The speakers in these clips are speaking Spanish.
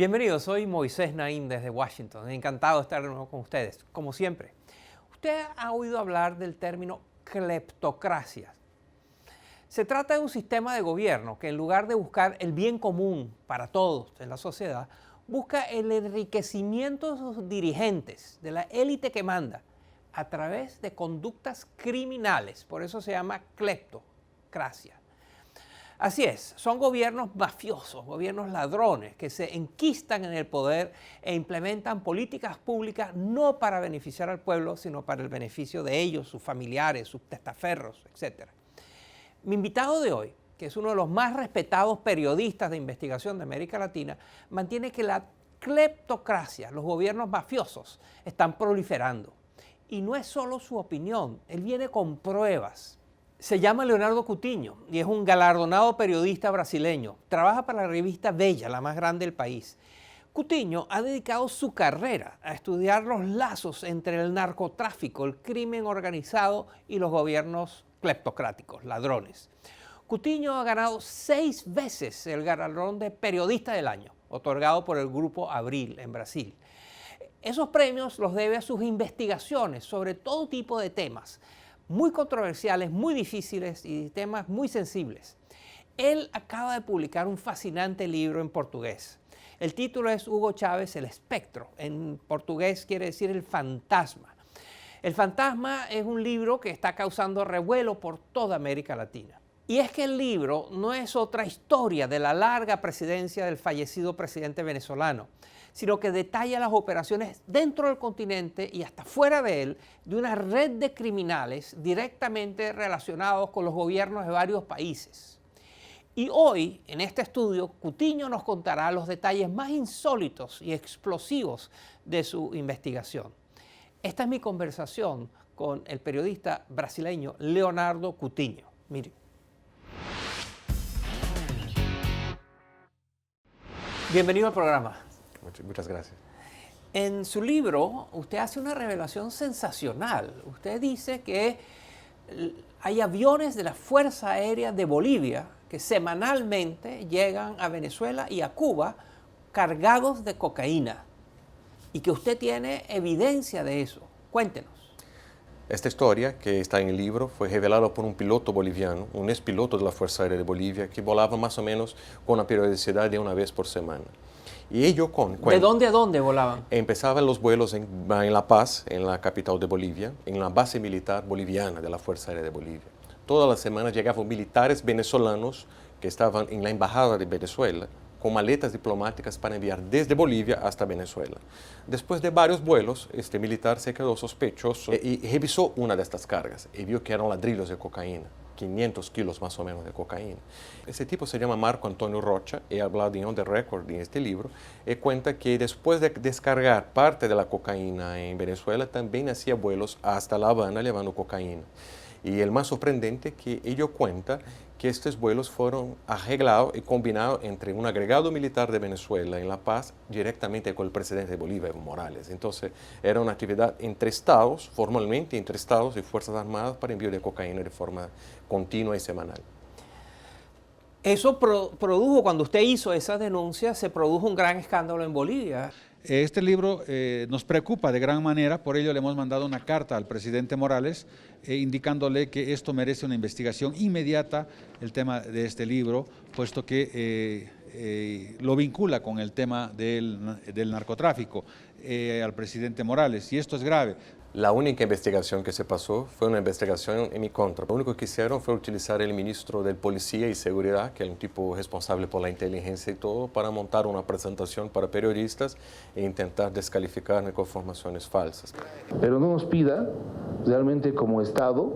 Bienvenidos, soy Moisés Naim desde Washington. Encantado de estar de nuevo con ustedes, como siempre. Usted ha oído hablar del término cleptocracia. Se trata de un sistema de gobierno que en lugar de buscar el bien común para todos en la sociedad, busca el enriquecimiento de sus dirigentes, de la élite que manda, a través de conductas criminales. Por eso se llama cleptocracia. Así es, son gobiernos mafiosos, gobiernos ladrones que se enquistan en el poder e implementan políticas públicas no para beneficiar al pueblo, sino para el beneficio de ellos, sus familiares, sus testaferros, etc. Mi invitado de hoy, que es uno de los más respetados periodistas de investigación de América Latina, mantiene que la cleptocracia, los gobiernos mafiosos, están proliferando. Y no es solo su opinión, él viene con pruebas. Se llama Leonardo Coutinho y es un galardonado periodista brasileño. Trabaja para la revista Bella, la más grande del país. Coutinho ha dedicado su carrera a estudiar los lazos entre el narcotráfico, el crimen organizado y los gobiernos cleptocráticos, ladrones. Coutinho ha ganado 6 veces el galardón de Periodista del Año, otorgado por el Grupo Abril en Brasil. Esos premios los debe a sus investigaciones sobre todo tipo de temas, muy controversiales, muy difíciles y temas muy sensibles. Él acaba de publicar un fascinante libro en portugués. El título es Hugo Chávez, El Espectro. En portugués quiere decir el fantasma. El fantasma es un libro que está causando revuelo por toda América Latina. Y es que el libro no es otra historia de la larga presidencia del fallecido presidente venezolano, sino que detalla las operaciones dentro del continente y hasta fuera de él de una red de criminales directamente relacionados con los gobiernos de varios países. Y hoy, en este estudio, Coutinho nos contará los detalles más insólitos y explosivos de su investigación. Esta es mi conversación con el periodista brasileño Leonardo Coutinho. Mire. Bienvenido al programa. Muchas gracias. En su libro, usted hace una revelación sensacional. Usted dice que hay aviones de la Fuerza Aérea de Bolivia que semanalmente llegan a Venezuela y a Cuba cargados de cocaína y que usted tiene evidencia de eso. Cuéntenos. Esta historia, que está en el libro, fue revelada por un piloto boliviano, un expiloto de la Fuerza Aérea de Bolivia, que volaba más o menos con una periodicidad de una vez por semana. Y ellos ¿De dónde a dónde volaban? Empezaban los vuelos en La Paz, en la capital de Bolivia, en la base militar boliviana de la Fuerza Aérea de Bolivia. Todas las semanas llegaban militares venezolanos que estaban en la embajada de Venezuela con maletas diplomáticas para enviar desde Bolivia hasta Venezuela. Después de varios vuelos, este militar se quedó sospechoso y revisó una de estas cargas y vio que eran ladrillos de cocaína. 500 kilos más o menos de cocaína. Ese tipo se llama Marco Antonio Rocha, he hablado en On the Record en este libro, y cuenta que después de descargar parte de la cocaína en Venezuela, también hacía vuelos hasta La Habana llevando cocaína. Y el más sorprendente es que ello cuenta que estos vuelos fueron arreglados y combinados entre un agregado militar de Venezuela en La Paz directamente con el presidente de Bolivia, Evo Morales. Entonces era una actividad entre estados, formalmente entre estados y Fuerzas Armadas para envío de cocaína de forma continua y semanal. Eso produjo, cuando usted hizo esa denuncia, se produjo un gran escándalo en Bolivia. Este libro nos preocupa de gran manera, por ello le hemos mandado una carta al presidente Morales indicándole que esto merece una investigación inmediata, el tema de este libro, puesto que lo vincula con el tema del narcotráfico al presidente Morales, y esto es grave. La única investigación que se pasó fue una investigación en mi contra. Lo único que hicieron fue utilizar el ministro de Policía y Seguridad, que es un tipo responsable por la inteligencia y todo, para montar una presentación para periodistas e intentar descalificarme con informaciones falsas. Pero no nos pida, realmente como Estado,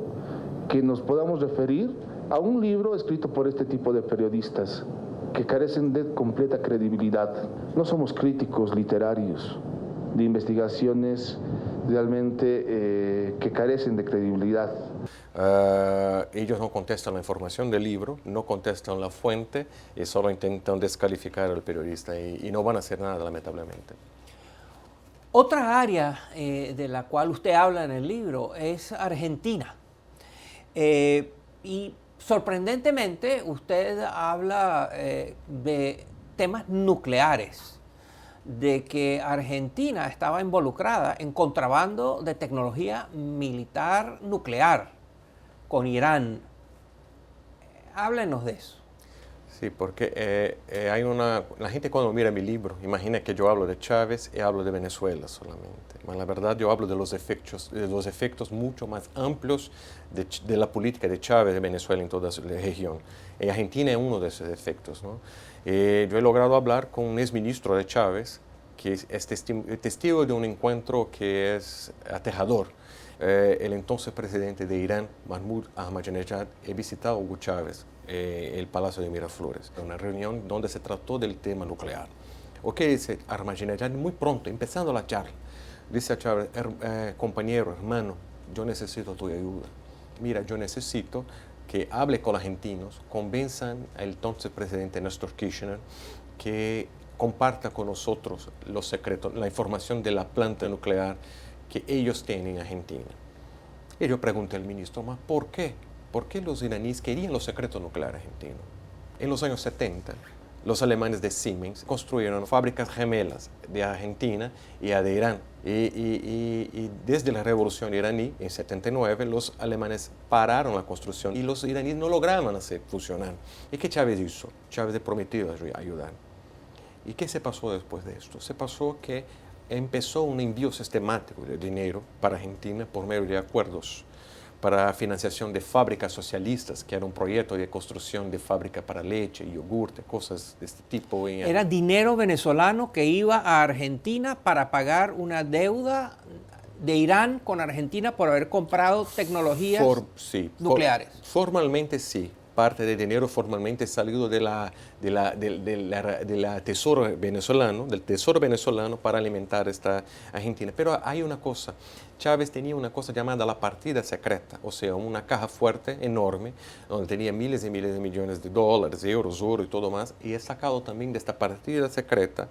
que nos podamos referir a un libro escrito por este tipo de periodistas que carecen de completa credibilidad. No somos críticos literarios de investigaciones realmente que carecen de credibilidad. Ellos no contestan la información del libro, no contestan la fuente y solo intentan descalificar al periodista y no van a hacer nada, lamentablemente. Otra área de la cual usted habla en el libro es Argentina. Y sorprendentemente usted habla de temas nucleares. de que Argentina estaba involucrada en contrabando de tecnología militar nuclear con Irán. Háblenos de eso. Sí, porque la gente cuando mira mi libro imagina que yo hablo de Chávez y hablo de Venezuela solamente. Pero la verdad yo hablo de los efectos mucho más amplios de la política de Chávez de Venezuela en toda la región. Y Argentina es uno de esos efectos, ¿no? Yo he logrado hablar con un exministro de Chávez que es testigo de un encuentro que es aterrador. El entonces presidente de Irán, Mahmoud Ahmadinejad, he visitado a Hugo Chávez, el Palacio de Miraflores, una reunión donde se trató del tema nuclear. ¿O qué dice Ahmadinejad? Muy pronto, empezando la charla, dice a Chávez, compañero, hermano, yo necesito tu ayuda. Mira, yo necesito que hable con los argentinos, convenzan al entonces presidente Néstor Kirchner que comparta con nosotros los secretos, la información de la planta nuclear que ellos tienen en Argentina. Y yo pregunté al ministro, ¿por qué? ¿Por qué los iraníes querían los secretos nucleares argentinos? En los años 70, los alemanes de Siemens construyeron fábricas gemelas de Argentina y de Irán. Y desde la revolución iraní, en 79, los alemanes pararon la construcción y los iraníes no lograban hacer funcionar. ¿Y qué Chávez hizo? Chávez prometió ayudar. ¿Y qué se pasó después de esto? Se pasó que empezó un envío sistemático de dinero para Argentina por medio de acuerdos para financiación de fábricas socialistas, que era un proyecto de construcción de fábrica para leche, yogurte, cosas de este tipo. Era dinero venezolano que iba a Argentina para pagar una deuda de Irán con Argentina por haber comprado tecnologías nucleares. Formalmente sí. Parte del dinero formalmente salido del tesoro venezolano para alimentar esta Argentina. Pero hay una cosa, Chávez tenía una cosa llamada la partida secreta, o sea, una caja fuerte enorme, donde tenía miles y miles de millones de dólares, euros, oro y todo más, y he sacado también de esta partida secreta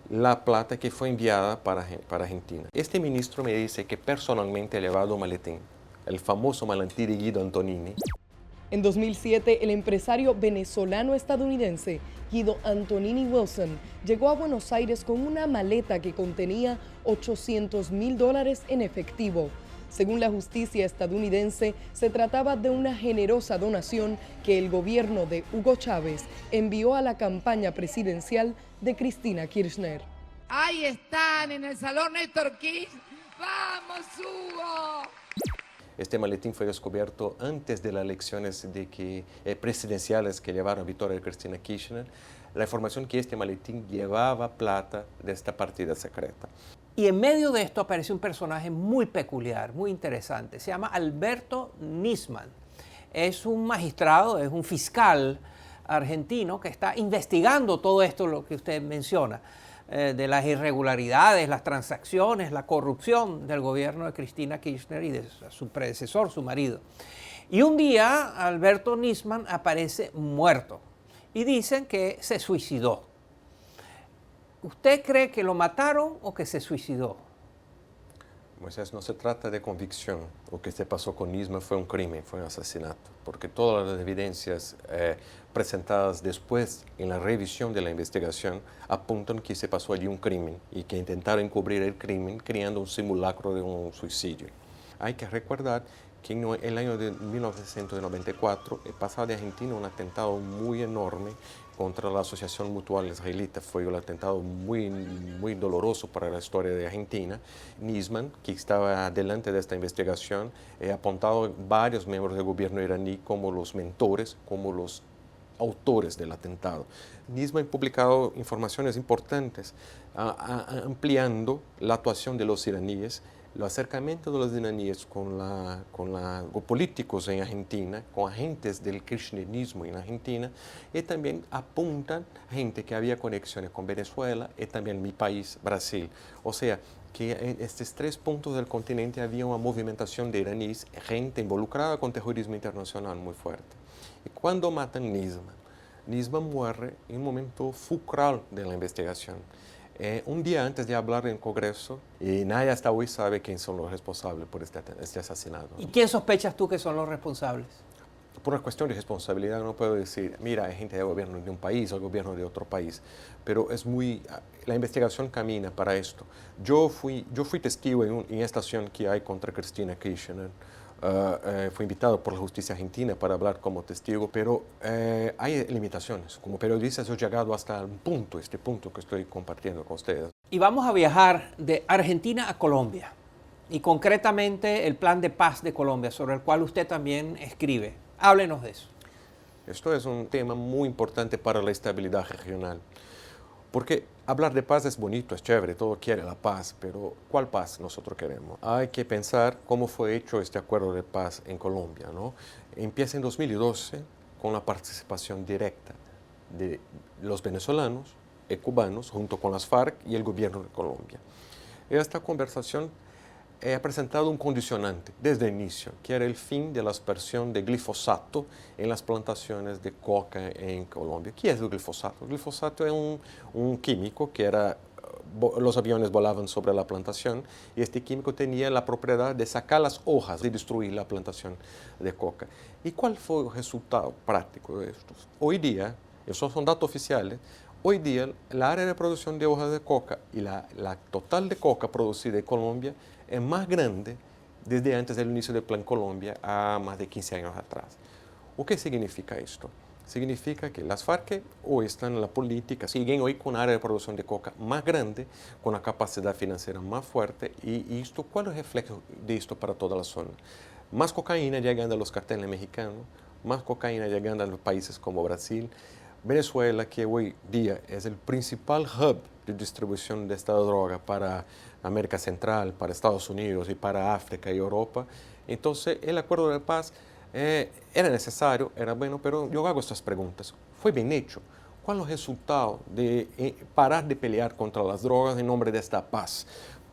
la plata que fue enviada para Argentina. Este ministro me dice que personalmente ha llevado un maletín, el famoso maletín de Guido Antonini. En 2007, el empresario venezolano-estadounidense Guido Antonini Wilson llegó a Buenos Aires con una maleta que contenía $800.000 en efectivo. Según la justicia estadounidense, se trataba de una generosa donación que el gobierno de Hugo Chávez envió a la campaña presidencial de Cristina Kirchner. Ahí están en el Salón Néstor Kirchner. ¡Vamos, Hugo! Este maletín fue descubierto antes de las elecciones presidenciales que llevaron a victoria de Cristina Kirchner. La información que este maletín llevaba plata de esta partida secreta. Y en medio de esto aparece un personaje muy peculiar, muy interesante. Se llama Alberto Nisman. Es un magistrado, es un fiscal argentino que está investigando todo esto, lo que usted menciona, de las irregularidades, las transacciones, la corrupción del gobierno de Cristina Kirchner y de su predecesor, su marido. Y un día Alberto Nisman aparece muerto y dicen que se suicidó. ¿Usted cree que lo mataron o que se suicidó? Moisés, no se trata de convicción. Lo que se pasó con Nisman fue un crimen, fue un asesinato, porque todas las evidencias presentadas después en la revisión de la investigación apuntan que se pasó allí un crimen y que intentaron encubrir el crimen creando un simulacro de un suicidio. Hay que recordar que en el año de 1994 pasó de Argentina un atentado muy enorme contra la Asociación Mutual Israelita. Fue un atentado muy doloroso para la historia de Argentina. Nisman, que estaba delante de esta investigación, ha apuntado varios miembros del gobierno iraní como los mentores, como los autores del atentado. Nisman ha publicado informaciones importantes ampliando la actuación de los iraníes, el acercamiento de los iraníes con los políticos en Argentina, con agentes del kirchnerismo en Argentina, y también apuntan gente que había conexiones con Venezuela y también mi país, Brasil. O sea, que en estos tres puntos del continente había una movimentación de iraníes, gente involucrada con terrorismo internacional muy fuerte. Y cuando matan Nisman, Nisman muere en un momento fulcral de la investigación. Un día antes de hablar en el Congreso, y nadie hasta hoy sabe quién son los responsables por este asesinato. ¿Y quién sospechas tú que son los responsables? por una cuestión de responsabilidad no puedo decir, mira, hay gente del gobierno de un país o el gobierno de otro país, pero la investigación camina para esto. Yo fui testigo en una estación que hay contra Cristina Kirchner. Fui invitado por la justicia argentina para hablar como testigo, pero hay limitaciones. Como periodista he llegado hasta este punto que estoy compartiendo con ustedes. Y vamos a viajar de Argentina a Colombia, y concretamente el Plan de Paz de Colombia, sobre el cual usted también escribe. Háblenos de eso. Esto es un tema muy importante para la estabilidad regional, porque hablar de paz es bonito, es chévere, todo quiere la paz, pero ¿cuál paz nosotros queremos? Hay que pensar cómo fue hecho este acuerdo de paz en Colombia, ¿no? Empieza en 2012 con la participación directa de los venezolanos y cubanos junto con las FARC y el gobierno de Colombia. Esta conversación ha presentado un condicionante desde el inicio, que era el fin de la aspersión de glifosato en las plantaciones de coca en Colombia. ¿Qué es el glifosato? El glifosato es un químico que los aviones volaban sobre la plantación y este químico tenía la propiedad de sacar las hojas y destruir la plantación de coca. ¿Y cuál fue el resultado práctico de esto? Hoy día, esos son datos oficiales, hoy día la área de producción de hojas de coca y la total de coca producida en Colombia es más grande desde antes del inicio del Plan Colombia a más de 15 años atrás. ¿Qué significa esto? Significa que las FARC hoy están en la política, siguen hoy con área de producción de coca más grande, con una capacidad financiera más fuerte y esto, ¿cuál es el reflejo de esto para toda la zona? Más cocaína llegando a los carteles mexicanos, más cocaína llegando a los países como Brasil, Venezuela, que hoy día es el principal hub de distribución de esta droga para América Central, para Estados Unidos y para África y Europa. Entonces, el acuerdo de paz era necesario, era bueno, pero yo hago estas preguntas. ¿Fue bien hecho? ¿Cuál es el resultado de parar de pelear contra las drogas en nombre de esta paz?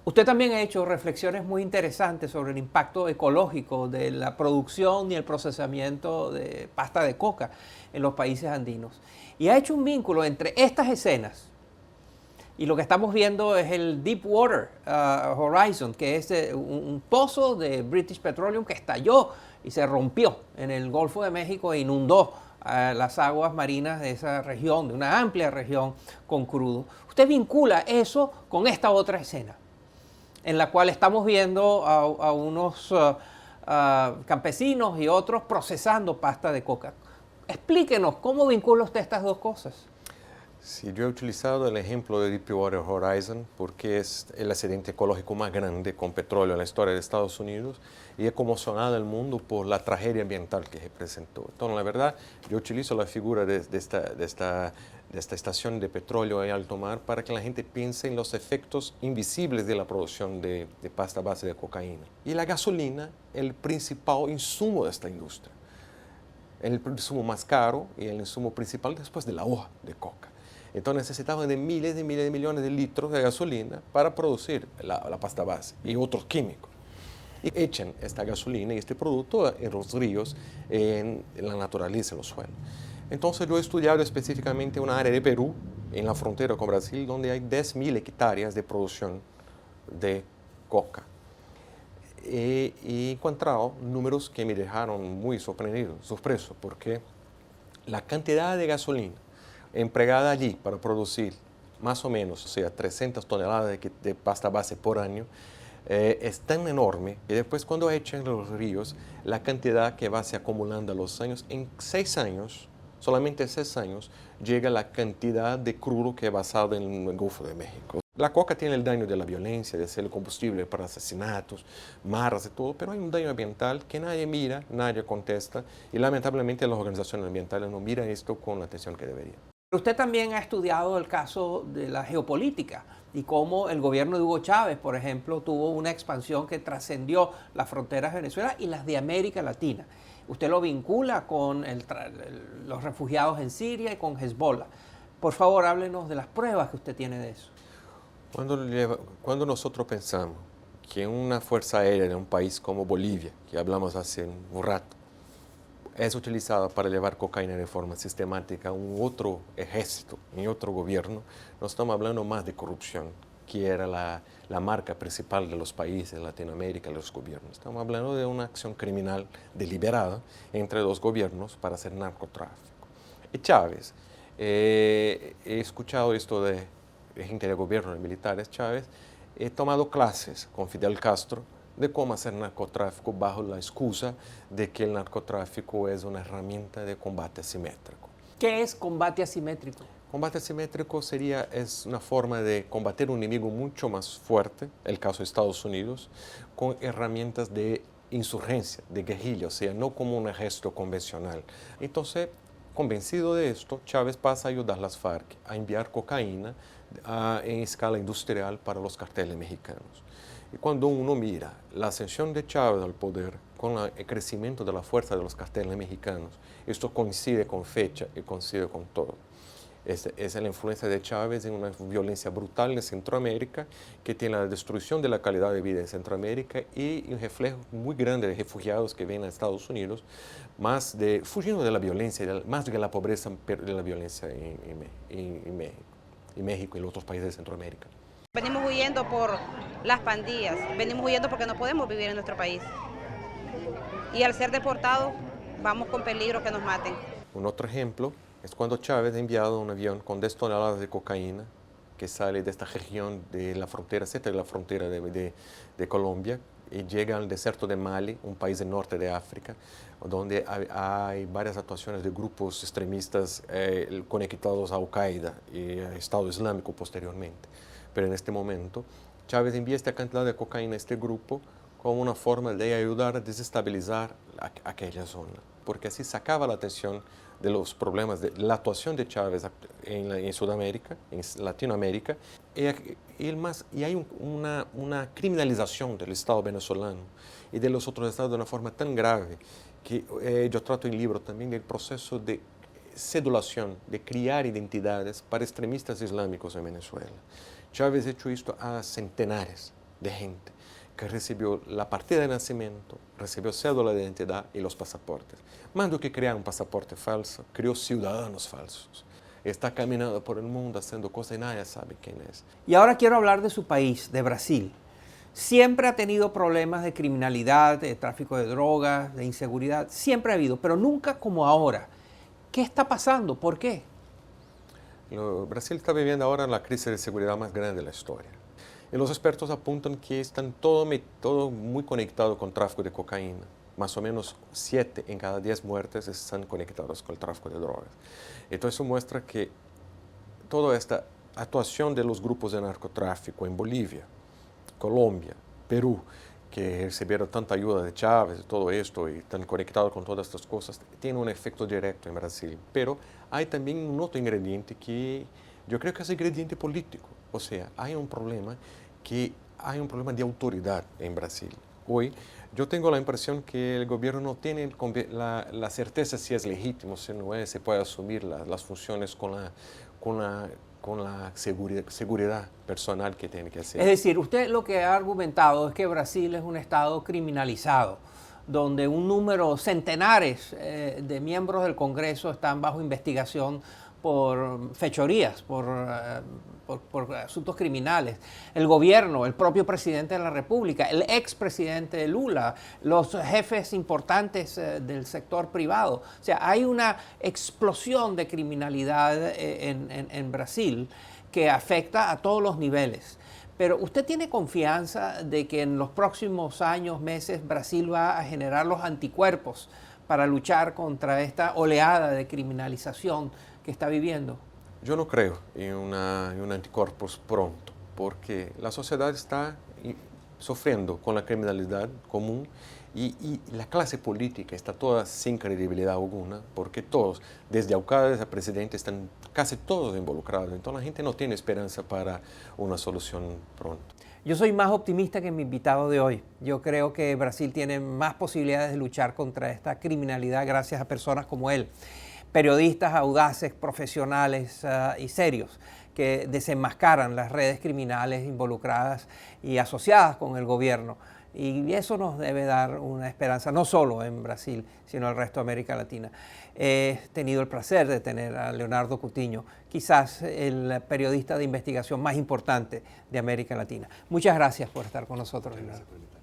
Usted también ha hecho reflexiones muy interesantes sobre el impacto ecológico de la producción y el procesamiento de pasta de coca en los países andinos. Y ha hecho un vínculo entre estas escenas y lo que estamos viendo es el Deepwater Horizon, que es un pozo de British Petroleum que estalló y se rompió en el Golfo de México e inundó las aguas marinas de esa región, de una amplia región con crudo. Usted vincula eso con esta otra escena, en la cual estamos viendo a unos campesinos y otros procesando pasta de coca. Explíquenos, ¿cómo vincula usted estas dos cosas? Sí, yo he utilizado el ejemplo de Deepwater Horizon porque es el accidente ecológico más grande con petróleo en la historia de Estados Unidos y ha conmocionado al mundo por la tragedia ambiental que representó. Entonces, la verdad, yo utilizo la figura de esta estación de petróleo en alto mar para que la gente piense en los efectos invisibles de la producción de pasta a base de cocaína. Y la gasolina, el principal insumo de esta industria. El insumo más caro y el insumo principal después de la hoja de coca. Entonces necesitaban de miles de millones de litros de gasolina para producir la pasta base y otros químicos. Y echan esta gasolina y este producto en los ríos, en la naturaleza, en los suelos. Entonces yo he estudiado específicamente una área de Perú, en la frontera con Brasil, donde hay 10.000 hectáreas de producción de coca. Y he encontrado números que me dejaron muy sorpreso, porque la cantidad de gasolina empleada allí para producir más o menos, o sea, 300 toneladas de pasta base por año, es tan enorme que después cuando echan los ríos, la cantidad que va se acumulando a los años, en 6 años, solamente 6 años, llega la cantidad de crudo que es basado en el Golfo de México. La coca tiene el daño de la violencia, de ser el combustible para asesinatos, marras y todo, pero hay un daño ambiental que nadie mira, nadie contesta, y lamentablemente las organizaciones ambientales no miran esto con la atención que deberían. Usted también ha estudiado el caso de la geopolítica y cómo el gobierno de Hugo Chávez, por ejemplo, tuvo una expansión que trascendió las fronteras de Venezuela y las de América Latina. Usted lo vincula con los refugiados en Siria y con Hezbollah. Por favor, háblenos de las pruebas que usted tiene de eso. Cuando nosotros pensamos que una fuerza aérea de un país como Bolivia, que hablamos hace un rato, es utilizada para llevar cocaína de forma sistemática a un otro ejército, en otro gobierno, no estamos hablando más de corrupción que era la marca principal de los países de Latinoamérica, de los gobiernos. Estamos hablando de una acción criminal deliberada entre dos gobiernos para hacer narcotráfico. Y Chávez, he escuchado esto de gente de gobierno, de militares. Chávez, he tomado clases con Fidel Castro de cómo hacer narcotráfico bajo la excusa de que el narcotráfico es una herramienta de combate asimétrico. ¿Qué es combate asimétrico? Combate asimétrico es una forma de combatir un enemigo mucho más fuerte, el caso de Estados Unidos, con herramientas de insurgencia, de guerrilla, o sea, no como un ejército convencional. Entonces, convencido de esto, Chávez pasa a ayudar a las FARC a enviar cocaína en escala industrial para los carteles mexicanos. Y cuando uno mira la ascensión de Chávez al poder con el crecimiento de la fuerza de los carteles mexicanos, esto coincide con fecha y coincide con todo. Es la influencia de Chávez en una violencia brutal en Centroamérica, que tiene la destrucción de la calidad de vida en Centroamérica y un reflejo muy grande de refugiados que vienen a Estados Unidos, fugiendo de la violencia, más de la pobreza, pero de la violencia en México y en otros países de Centroamérica. Venimos huyendo por las pandillas, venimos huyendo porque no podemos vivir en nuestro país. Y al ser deportados, vamos con peligro que nos maten. Un otro ejemplo es cuando Chávez ha enviado un avión con 10 toneladas de cocaína que sale de esta región de la frontera, cerca de la frontera de Colombia, y llega al desierto de Mali, un país del norte de África, donde hay varias actuaciones de grupos extremistas conectados a Al-Qaeda y a Estado Islámico posteriormente. Pero en este momento, Chávez envía esta cantidad de cocaína a este grupo como una forma de ayudar a desestabilizar aquella zona, porque así sacaba la atención de los problemas de la actuación de Chávez en Sudamérica, en Latinoamérica, y hay una criminalización del Estado venezolano y de los otros estados de una forma tan grave que yo trato en el libro también del proceso de sedulación, de criar identidades para extremistas islámicos en Venezuela. Chávez ha hecho esto a centenares de gente que recibió la partida de nacimiento, recibió cédula de identidad y los pasaportes. Más do que crear un pasaporte falso, creó ciudadanos falsos. Está caminando por el mundo haciendo cosas y nadie sabe quién es. Y ahora quiero hablar de su país, de Brasil. Siempre ha tenido problemas de criminalidad, de tráfico de drogas, de inseguridad. Siempre ha habido, pero nunca como ahora. ¿Qué está pasando? ¿Por qué? Brasil está viviendo ahora la crisis de seguridad más grande de la historia. Y los expertos apuntan que están todo muy conectado con el tráfico de cocaína. Más o menos 7 en cada 10 muertes están conectados con el tráfico de drogas. Entonces eso muestra que toda esta actuación de los grupos de narcotráfico en Bolivia, Colombia, Perú, que recibieron tanta ayuda de Chávez y todo esto y están conectados con todas estas cosas, tiene un efecto directo en Brasil. Pero hay también un otro ingrediente que yo creo que es el ingrediente político. O sea, hay un problema de autoridad en Brasil. Hoy yo tengo la impresión que el gobierno no tiene la certeza si es legítimo, si no es, se puede asumir las funciones con la seguridad personal que tiene que hacer. Es decir, usted lo que ha argumentado es que Brasil es un estado criminalizado, donde un número centenares de miembros del Congreso están bajo investigación por fechorías, por asuntos criminales. El gobierno, el propio presidente de la República, el expresidente Lula, los jefes importantes del sector privado. O sea, hay una explosión de criminalidad en Brasil que afecta a todos los niveles. Pero ¿usted tiene confianza de que en los próximos años, meses, Brasil va a generar los anticuerpos para luchar contra esta oleada de criminalización que está viviendo? Yo no creo en un anticuerpos pronto, porque la sociedad está sufriendo con la criminalidad común y la clase política está toda sin credibilidad alguna, porque todos, desde alcaldes a presidentes, están casi todos involucrados. Entonces la gente no tiene esperanza para una solución pronto. Yo soy más optimista que mi invitado de hoy. Yo creo que Brasil tiene más posibilidades de luchar contra esta criminalidad gracias a personas como él. Periodistas audaces, profesionales y serios que desenmascaran las redes criminales involucradas y asociadas con el gobierno. Y eso nos debe dar una esperanza, no solo en Brasil, sino en el resto de América Latina. He tenido el placer de tener a Leonardo Cutiño, quizás el periodista de investigación más importante de América Latina. Muchas gracias por estar con nosotros, Leonardo.